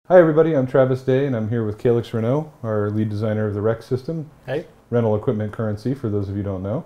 Hi everybody, I'm Travis Day and I'm here with Calix Reneau, our lead designer of the REC system. Hey. Rental equipment currency, for those of you who don't know.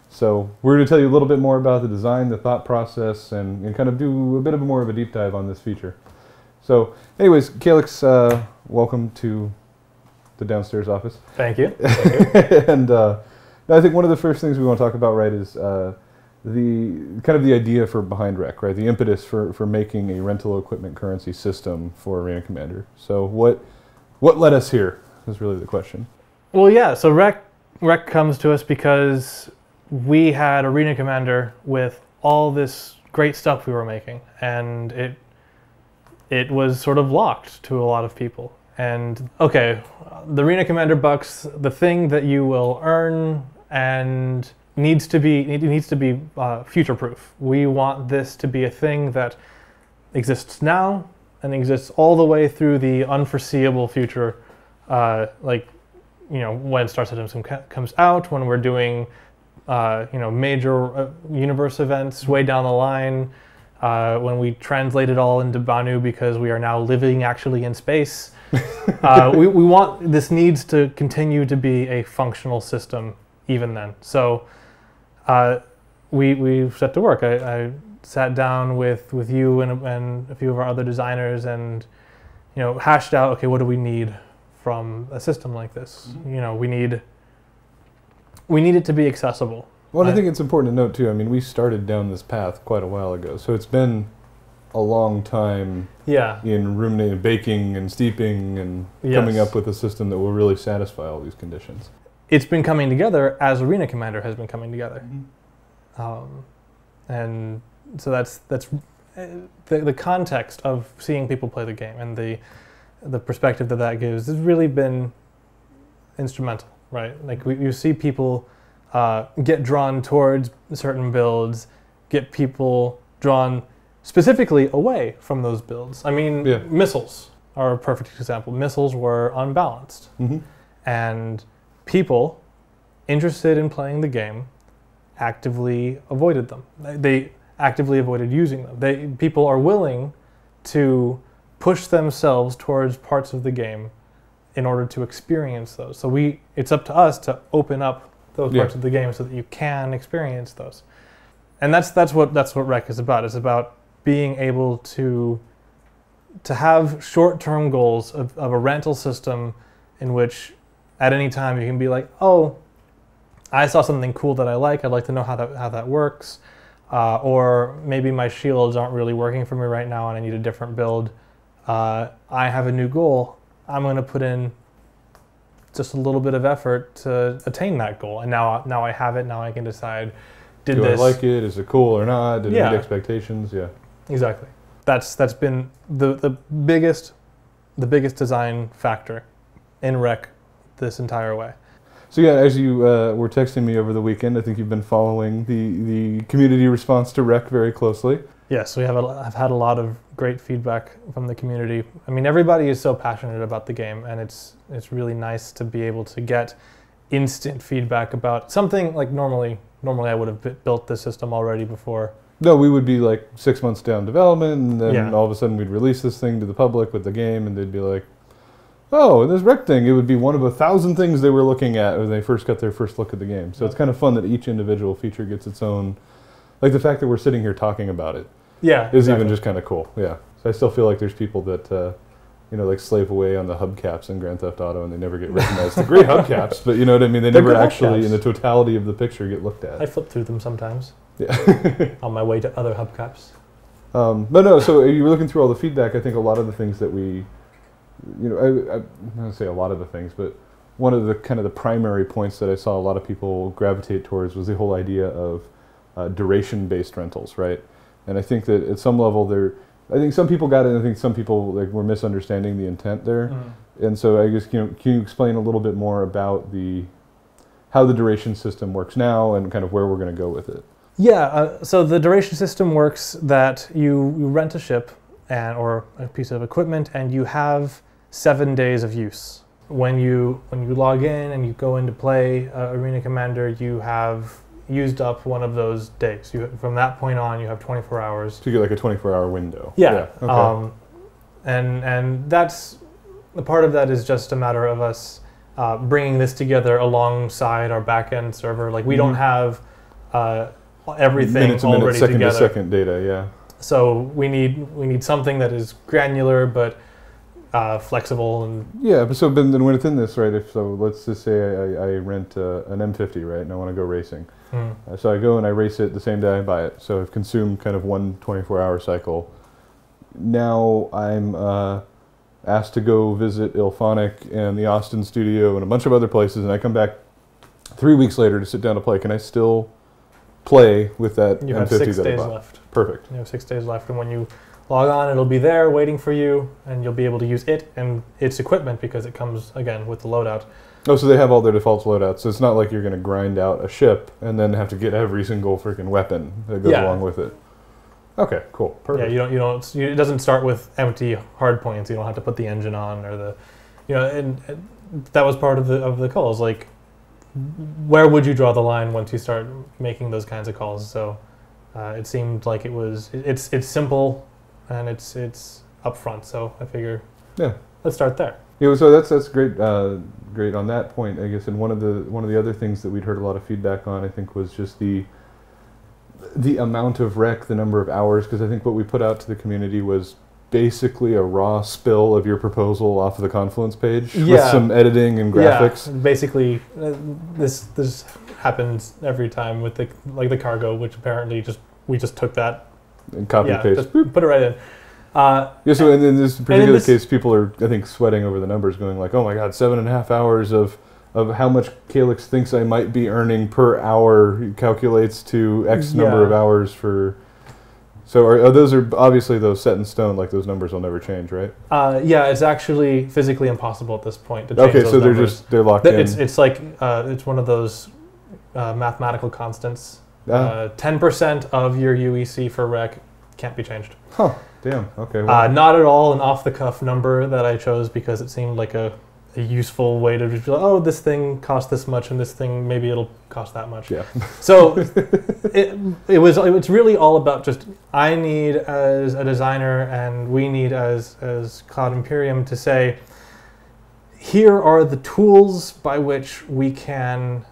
So we're going to tell you a little bit more about the design, the thought process, and kind of do a bit of more of a deep dive on this feature. So anyways, Calix, welcome to the downstairs office. Thank you. Thank you. And I think one of the first things we want to talk about, right, is the idea behind REC, right? The impetus for making a rental equipment currency system for Arena Commander. So what led us here is really the question. Well, yeah. So REC comes to us because we had Arena Commander with all this great stuff we were making, and it was sort of locked to a lot of people. And okay, the Arena Commander bucks, the thing that you will earn and needs to be future-proof. We want this to be a thing that exists now and exists all the way through the unforeseeable future, when Star System comes out, when we're doing major universe events way down the line, when we translate it all into Banu because we are now living actually in space. We want, this needs to continue to be a functional system even then. So we've set to work. I sat down with you and a few of our other designers and hashed out, okay, what do we need from a system like this? Mm-hmm. We need it to be accessible. Well, I think it's important to note too, I mean, we started down this path quite a while ago, so it's been a long time in ruminating, baking and steeping and coming up with a system that will really satisfy all these conditions. It's been coming together as Arena Commander has been coming together. Mm-hmm. And so that's the context of seeing people play the game and the perspective that gives has really been instrumental, right? Like you see people get drawn towards certain builds, get people drawn specifically away from those builds. I mean, missiles are a perfect example. Missiles were unbalanced. Mm-hmm. And people interested in playing the game actively avoided them. They actively avoided using them. People are willing to push themselves towards parts of the game in order to experience those. So it's up to us to open up those parts of the game so that you can experience those. And that's what REC is about. It's about being able to have short-term goals of a rental system in which at any time you can be like, oh, I saw something cool that I like. I'd like to know how that works. Or maybe my shields aren't really working for me right now and I need a different build. I have a new goal. I'm going to put in just a little bit of effort to attain that goal. And now I have it. Now I can decide, do I like it? Is it cool or not? Did it meet expectations? Yeah. Exactly. That's been the biggest design factor in REC this entire way. So yeah, as you were texting me over the weekend, I think you've been following the community response to REC very closely. Yes, I've had a lot of great feedback from the community. I mean, everybody is so passionate about the game, and it's really nice to be able to get instant feedback about something like normally I would have built this system already before. No, we would be like 6 months down development, and then all of a sudden we'd release this thing to the public with the game, and they'd be like, oh, this REC thing, it would be one of 1,000 things they were looking at when they first got their first look at the game. So it's kind of fun that each individual feature gets its own, like the fact that we're sitting here talking about it is even just kind of cool. Yeah. So I still feel like there's people that, like slave away on the hubcaps in Grand Theft Auto and they never get recognized. They're great hubcaps, but you know what I mean? They never actually, in the totality of the picture, get looked at. I flip through them sometimes. Yeah. On my way to other hubcaps. But no, so you were looking through all the feedback. I think a lot of the things that we, I'm not going to say a lot of the things, but one of the kind of the primary points that I saw a lot of people gravitate towards was the whole idea of duration-based rentals, right? And I think that at some level I think some people got it, and I think some people were misunderstanding the intent there. Mm-hmm. And so I guess, can you explain a little bit more about how the duration system works now and kind of where we're going to go with it? Yeah, so the duration system works that you rent a ship or a piece of equipment, and you have 7 days of use. When you log in and you go into play Arena Commander, you have used up one of those days. From that point on, you have 24 hours. So you get like a 24-hour window. Yeah. Okay. and that's a part of that is just a matter of us bringing this together alongside our backend server. Like we don't have everything minute to minute, already second together. to second data, yeah. So we need something that is granular but flexible and yeah. So then when it's in this, right? If so, let's just say I rent an M50, right, and I want to go racing. So I go and I race it the same day I buy it. So I've consumed kind of one 24-hour cycle. Now I'm asked to go visit Ilphonic and the Austin studio and a bunch of other places, and I come back 3 weeks later to sit down to play. Can I still play with that you M50 have 6 that I days bought? left. Perfect. You have 6 days left, and when you log on, it'll be there waiting for you, and you'll be able to use it and its equipment because it comes, again, with the loadout. Oh, so they have all their default loadouts. So it's not like you're going to grind out a ship and then have to get every single freaking weapon that goes along with it. Okay, cool, perfect. Yeah, it doesn't start with empty hard points. You don't have to put the engine on or the, and that was part of the calls. Like, where would you draw the line once you start making those kinds of calls? So it seemed like it's simple and it's upfront. So I figure, let's start there. Yeah, so that's great. Great on that point, I guess. And one of the other things that we'd heard a lot of feedback on, I think, was just the amount of rec, the number of hours, because I think what we put out to the community was basically a raw spill of your proposal off of the Confluence page with some editing and graphics. Yeah, basically, this happens every time with the cargo, which apparently we just took that and copy paste, just put it right in. So in this particular case, people are, I think, sweating over the numbers, going like, "Oh my God, 7.5 hours of how much Calix thinks I might be earning per hour calculates to X number of hours for." So those are obviously those set in stone, like those numbers will never change, right? Yeah, it's actually physically impossible at this point to change those numbers. They're locked in. It's like it's one of those mathematical constants. 10% of your UEC for rec can't be changed. Huh. Damn. Okay. Well. Not at all an off-the-cuff number that I chose because it seemed like a useful way to just be like, oh, this thing costs this much, and this thing maybe it'll cost that much. Yeah. So it's really all about just I need as a designer, and we need as Cloud Imperium to say, here are the tools by which we can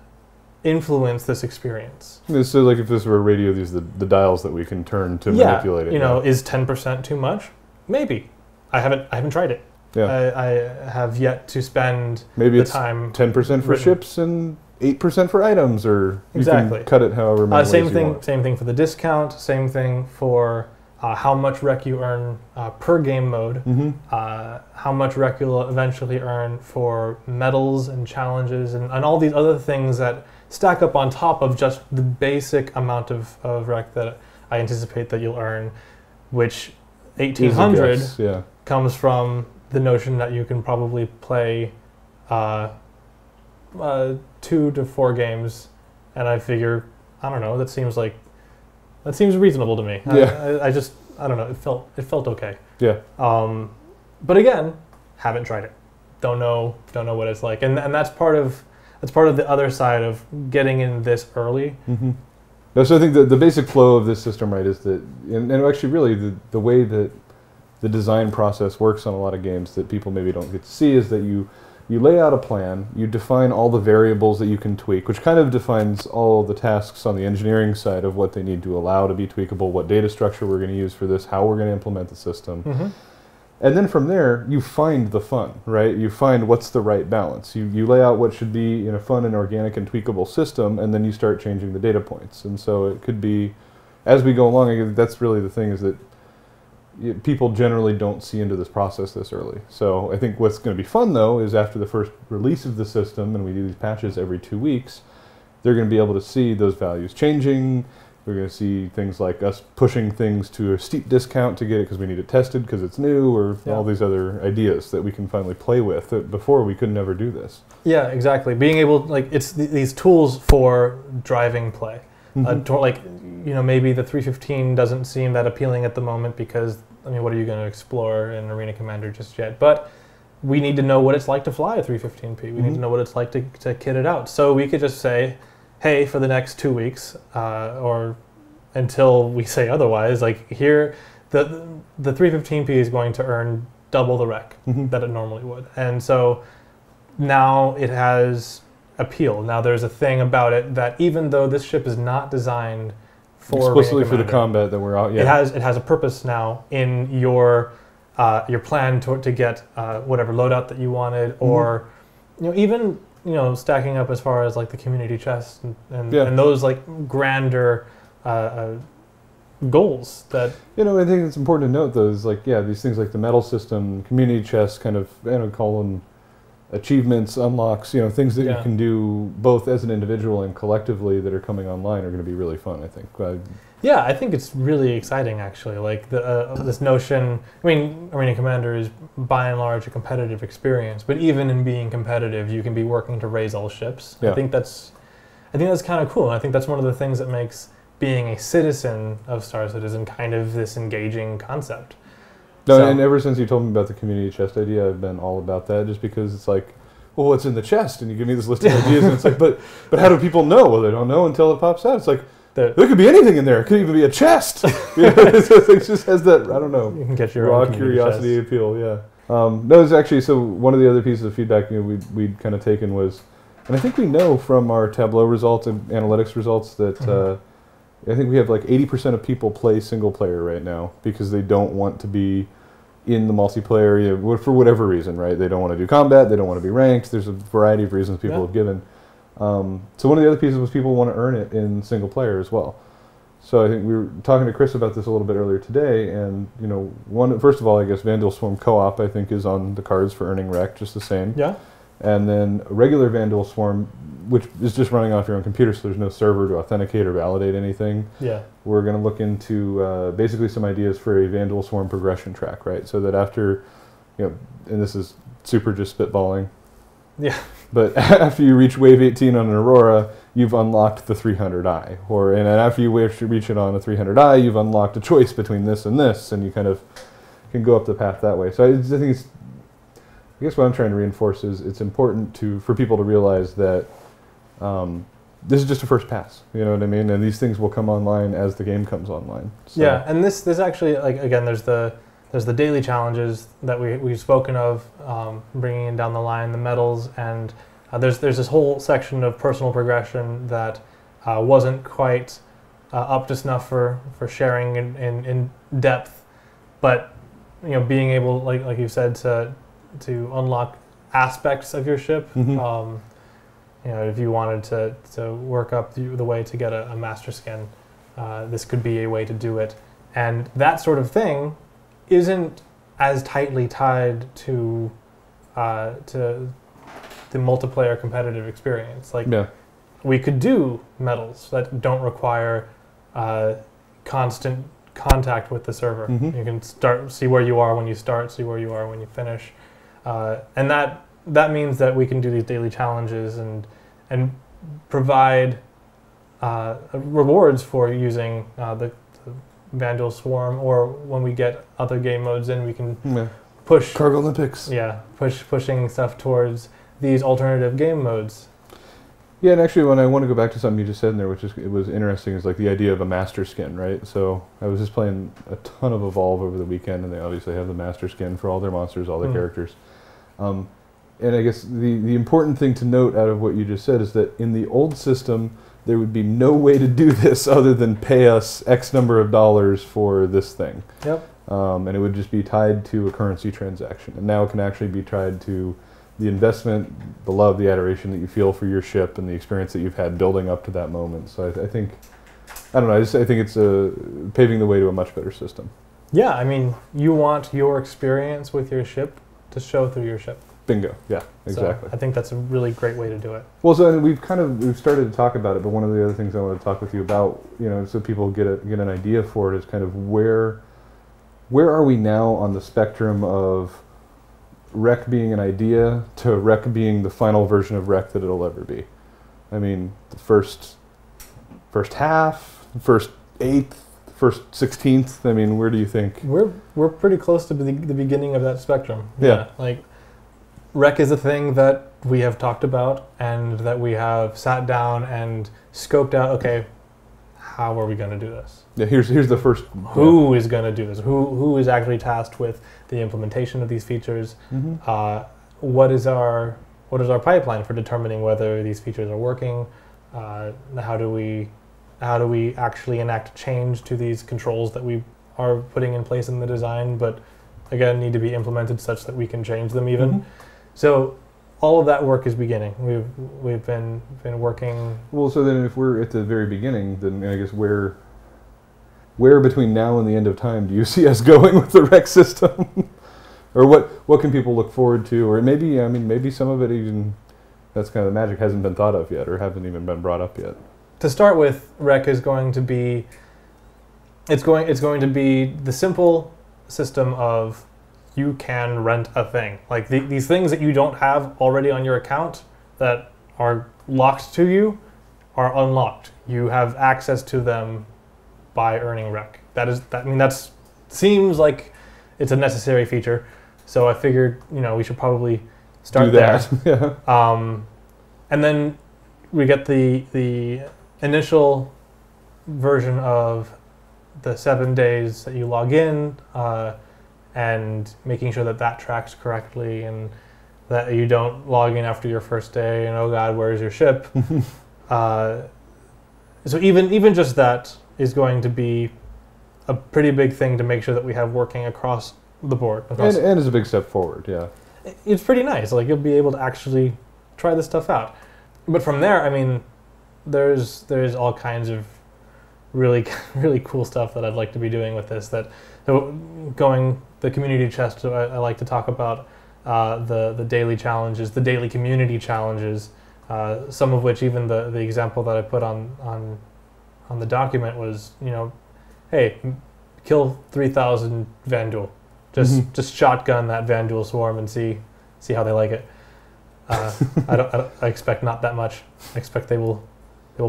influence this experience. So like if this were a radio, these are the dials that we can turn to manipulate it. Is 10% too much? Maybe. I haven't tried it. Yeah. I have yet to spend maybe the it's time. 10% for ships and 8% for items, or you exactly. can cut it however many ways you want. Same thing for the discount. Same thing for how much rec you earn per game mode. Mm-hmm. How much rec you'll eventually earn for medals and challenges and all these other things that stack up on top of just the basic amount of rec that I anticipate that you'll earn, which 1,800 comes from the notion that you can probably play 2 to 4 games, and I figure, I don't know, that seems reasonable to me. Yeah. I don't know, it felt okay. Yeah. But again, haven't tried it. Don't know what it's like, and that's part of the other side of getting in this early. Mm-hmm. So I think the basic flow of this system, right, is that, and actually really the way that the design process works on a lot of games that people maybe don't get to see is that you lay out a plan, you define all the variables that you can tweak, which kind of defines all the tasks on the engineering side of what they need to allow to be tweakable, what data structure we're going to use for this, how we're going to implement the system. Mm-hmm. And then from there, you find the fun, right? You find what's the right balance. You lay out what should be in a fun and organic and tweakable system, and then you start changing the data points. And so it could be, as we go along, I think that's really the thing, is that people generally don't see into this process this early. So I think what's going to be fun, though, is after the first release of the system, and we do these patches every 2 weeks, they're going to be able to see those values changing. We're going to see things like us pushing things to a steep discount to get it because we need it tested because it's new, or all these other ideas that we can finally play with that before we could never do this. Yeah, exactly. Being able, like, it's these tools for driving play. Mm-hmm. Maybe the 315 doesn't seem that appealing at the moment because, what are you going to explore in Arena Commander just yet? But we need to know what it's like to fly a 315P. We need to know what it's like to kit it out. So we could just say, hey, for the next 2 weeks, or until we say otherwise, like, here, the 315P is going to earn double the rec that it normally would. And so now it has appeal. Now there's a thing about it that even though this ship is not designed for explicitly for the combat that we're out, it has a purpose now in your plan to get whatever loadout that you wanted, or even stacking up as far as like the community chest and those like grander goals that I think it's important to note though is like these things like the medal system, community chest, kind of call them achievements, unlocks, things that you can do both as an individual and collectively that are coming online are going to be really fun, I think. I think it's really exciting actually. Like this notion, Arena Commander is by and large a competitive experience, but even in being competitive, you can be working to raise all ships. I think that's kind of cool. I think that's one of the things that makes being a citizen of Star Citizen kind of this engaging concept. No, and ever since you told me about the community chest idea, I've been all about that, just because it's like, well, what's in the chest? And you give me this list of ideas, and it's like, but how do people know? Well, they don't know until it pops out. It's like, there could be anything in there. It could even be a chest. It just has that, I don't know, you can get your raw own curiosity appeal, no, it's actually, so one of the other pieces of feedback we'd kind of taken was, and I think we know from our Tableau results and analytics results that I think we have like 80% of people play single player right now because they don't want to be in the multiplayer for whatever reason, right? They don't want to do combat, they don't want to be ranked, there's a variety of reasons people have given. So one of the other pieces was people want to earn it in single player as well. So I think we were talking to Chris about this a little bit earlier today, and first of all, I guess Vandal Swarm Co-op I think is on the cards for earning rec, just the same. Yeah. And then regular Vandal Swarm, which is just running off your own computer, so there's no server to authenticate or validate anything. Yeah. We're going to look into basically some ideas for a Vandal Swarm progression track, right? So that after, and this is super just spitballing. Yeah. But after you reach wave 18 on an Aurora, you've unlocked the 300i. And after you reach it on a 300i, you've unlocked a choice between this, and you kind of can go up the path that way. So I think I guess what I'm trying to reinforce is it's important for people to realize that this is just a first pass. You know what I mean? And these things will come online as the game comes online. So. Yeah, and this actually, like, again, there's the daily challenges that we've spoken of, bringing in down the line, the medals, and there's this whole section of personal progression that wasn't quite up to snuff for sharing in depth, but being able, like you said, to unlock aspects of your ship. If you wanted to work up the way to get a master skin, this could be a way to do it. And that sort of thing isn't as tightly tied to the multiplayer competitive experience. We could do medals that don't require constant contact with the server. You can see where you are when you start, see where you are when you finish. And that means that we can do these daily challenges and provide rewards for using the Vandal Swarm, or when we get other game modes in, we can push Cargo Olympics. Yeah, pushing stuff towards these alternative game modes. Yeah, and actually, when I want to go back to something you just said in there, it was interesting, is like the idea of a master skin, right? So I was just playing a ton of Evolve over the weekend, and they obviously have the master skin for all their monsters, all their characters. And I guess the important thing to note out of what you just said is that in the old system, there would be no way to do this other than pay us X number of dollars for this thing. Yep. And it would just be tied to a currency transaction. And now it can actually be tied to the investment, the love, the adoration that you feel for your ship, and the experience that you've had building up to that moment. So I think, I don't know, I think it's paving the way to a much better system. Yeah, I mean, you want your experience with your ship to show through your ship. Bingo. Yeah, exactly. So I think that's a really great way to do it. Well, so and we've started to talk about it, but one of the other things I want to talk with you about, so people get an idea for it, is kind of where are we now on the spectrum of rec being an idea to rec being the final version of rec that it'll ever be. I mean, the first half, first eighth, first 16th. I mean, where do you think? We're pretty close to the beginning of that spectrum. Yeah. Like, rec is a thing that we have talked about and that we have sat down and scoped out, okay, how are we going to do this? Yeah, here's the first. Who is going to do this? Who is actually tasked with the implementation of these features? What is our pipeline for determining whether these features are working? How do we actually enact change to these controls that we are putting in place in the design, but again need to be implemented such that we can change them even. So all of that work is beginning. We've been working. Well, so then if we're at the very beginning, then I guess where between now and the end of time do you see us going with the rec system? Or what can people look forward to? Or maybe some of it even, that's kind of the magic, hasn't been thought of yet or haven't even been brought up yet. To start with, rec is going to be it's going to be the simple system of you can rent a thing. Like these things that you don't have already on your account that are locked to you are unlocked. You have access to them by earning rec. That seems like it's a necessary feature. So I figured, we should probably start there. Yeah. And then we get the initial version of the 7 days that you log in, and making sure that tracks correctly, and that you don't log in after your first day and, oh God, where's your ship? So even just that is going to be a pretty big thing to make sure that we have working across the board. And is a big step forward, yeah. It's pretty nice. Like, you'll be able to actually try this stuff out. But from there, there's all kinds of really really cool stuff that I'd like to be doing with this. The community chest, I like to talk about the daily challenges, the daily community challenges. Some of which, even the example that I put on the document was, hey, kill 3,000 Vanduul. Just shotgun that Vanduul swarm and see how they like it. I expect not that much. I expect they will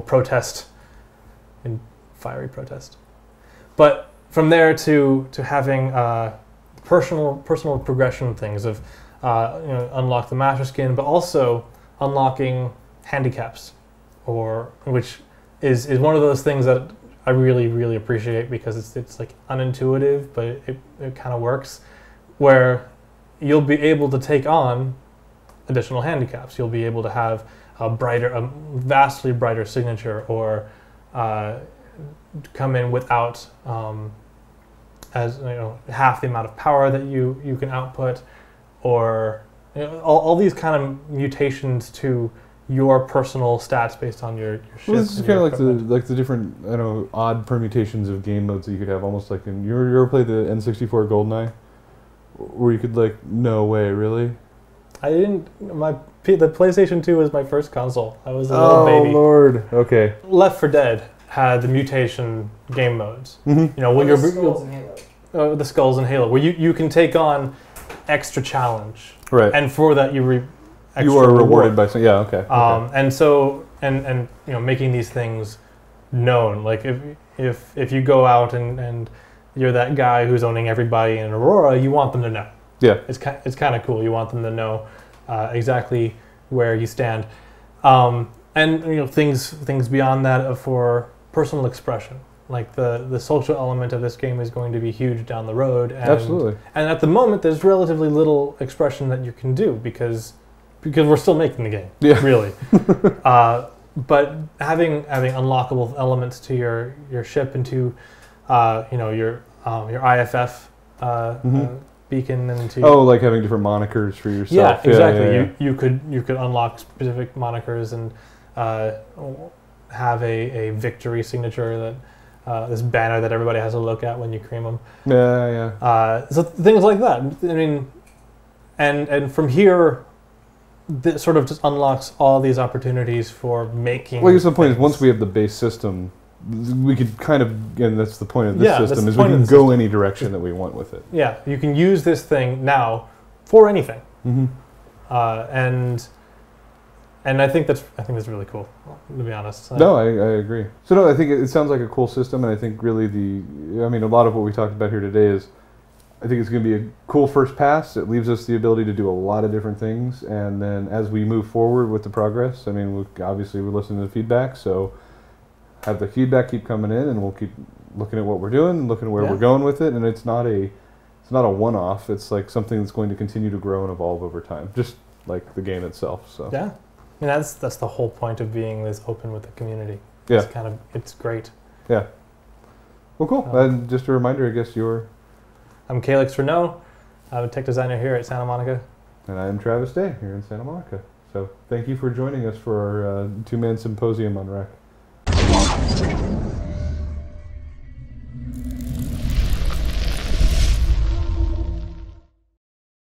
protest in fiery protest. But from there to having personal progression things of unlock the master skin, but also unlocking handicaps, which is one of those things that I really, really appreciate, because it's like unintuitive, but it kind of works, where you'll be able to take on additional handicaps. You'll be able to have a vastly brighter signature, or come in without half the amount of power that you can output, or all these kind of mutations to your personal stats based on your ship. Well, this is kind of like the different odd permutations of game modes that you could have, almost like in you ever played the N64 GoldenEye, where you could no way, really? I didn't. The PlayStation 2 was my first console. I was a little baby. Oh Lord. Okay. Left 4 Dead had the mutation game modes. The skulls in Halo. The skulls in Halo, where you can take on extra challenge, right? And for that you are rewarded by some. Yeah. Okay. And so making these things known. Like if you go out and you're that guy who's owning everybody in Aurora, you want them to know. Yeah. It's kind of cool. You want them to know exactly where you stand, and things beyond that for personal expression. Like the social element of this game is going to be huge down the road. And, absolutely. And at the moment, there's relatively little expression that you can do because we're still making the game. Yeah. Really. But having unlockable elements to your ship and to your IFF beacon, and to like having different monikers for yourself. Yeah, exactly. Yeah. You could unlock specific monikers and have a victory signature, that this banner that everybody has to look at when you cream them. Yeah. So things like that. And from here, this sort of just unlocks all these opportunities for making. Well, I guess the point is, once we have the base system, we could kind of, and that's the point of this system, is we can go any direction that we want with it. Yeah, you can use this thing now for anything. And I think that's really cool, to be honest. No, I agree. So no, I think it sounds like a cool system, and I think really a lot of what we talked about here today is, I think it's going to be a cool first pass. It leaves us the ability to do a lot of different things, and then as we move forward with the progress, obviously we're listening to the feedback, so have the feedback keep coming in, and we'll keep looking at what we're doing, looking at where we're going with it, and it's not a one-off. It's like something that's going to continue to grow and evolve over time, just like the game itself. So yeah, I mean that's the whole point of being this open with the community. Yeah, It's great. Yeah. Well, cool. And just a reminder, I guess I'm Calix Reneau. I'm a tech designer here at Santa Monica. And I'm Travis Day here in Santa Monica. So thank you for joining us for our two-man symposium on Rec.